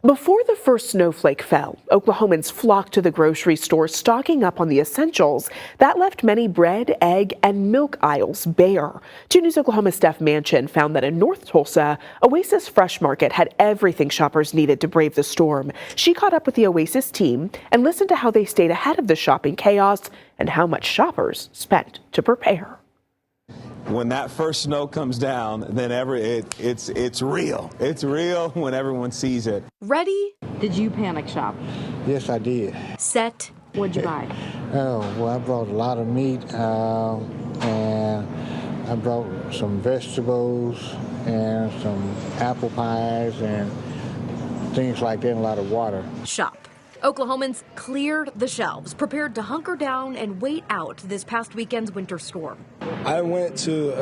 Before the first snowflake fell, Oklahomans flocked to the grocery store stocking up on the essentials. That left many bread, egg, and milk aisles bare. 2 News Oklahoma's Steph Manchin found that in North Tulsa, Oasis Fresh Market had everything shoppers needed to brave the storm. She caught up with the Oasis team and listened to how they stayed ahead of the shopping chaos and how much shoppers spent to prepare. When that first snow comes down, then it's real. It's real when everyone sees it. Ready? Did you panic shop? Yes, I did. Set? What'd you buy? Oh, well, I brought a lot of meat, and I brought some vegetables and some apple pies and things like that, and a lot of water. Shop. Oklahomans cleared the shelves, prepared to hunker down and wait out this past weekend's winter storm. I went to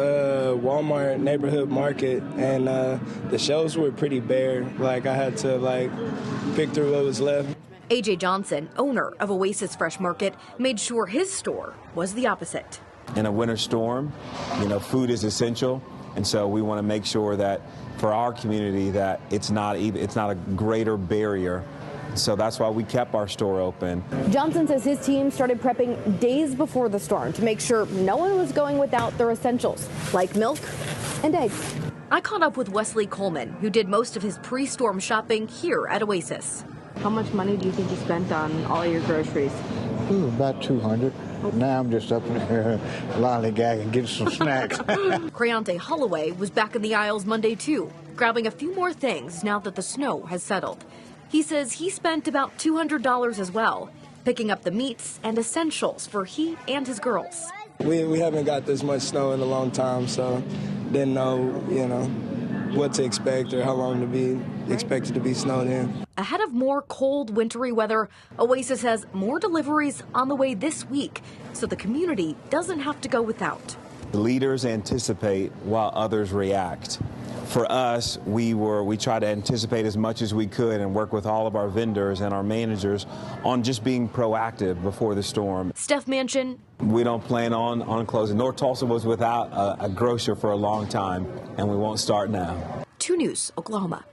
Walmart neighborhood market, and the shelves were pretty bare. Like, I had to pick through what was left. AJ Johnson, owner of Oasis Fresh Market, made sure his store was the opposite. In a winter storm, food is essential, and so we want to make sure that for our community that it's not a greater barrier. So that's why we kept our store open. Johnson says his team started prepping days before the storm to make sure no one was going without their essentials, like milk and eggs. I caught up with Wesley Coleman, who did most of his pre-storm shopping here at Oasis. How much money do you think you spent on all your groceries? Ooh, about $200. Now I'm just up there lollygag and getting some snacks. Creonte Holloway was back in the aisles Monday too, grabbing a few more things now that the snow has settled. He says he spent about $200 as well, picking up the meats and essentials for he and his girls. We haven't got this much snow in a long time, so didn't know, what to expect or how long to be expected to be snowed in. Ahead of more cold, wintry weather, Oasis has more deliveries on the way this week, so the community doesn't have to go without. Leaders anticipate while others react. For us, we tried to anticipate as much as we could and work with all of our vendors and our managers on just being proactive before the storm. Steph Manchin. We don't plan on closing. North Tulsa was without a grocer for a long time, and we won't start now. 2 News, Oklahoma.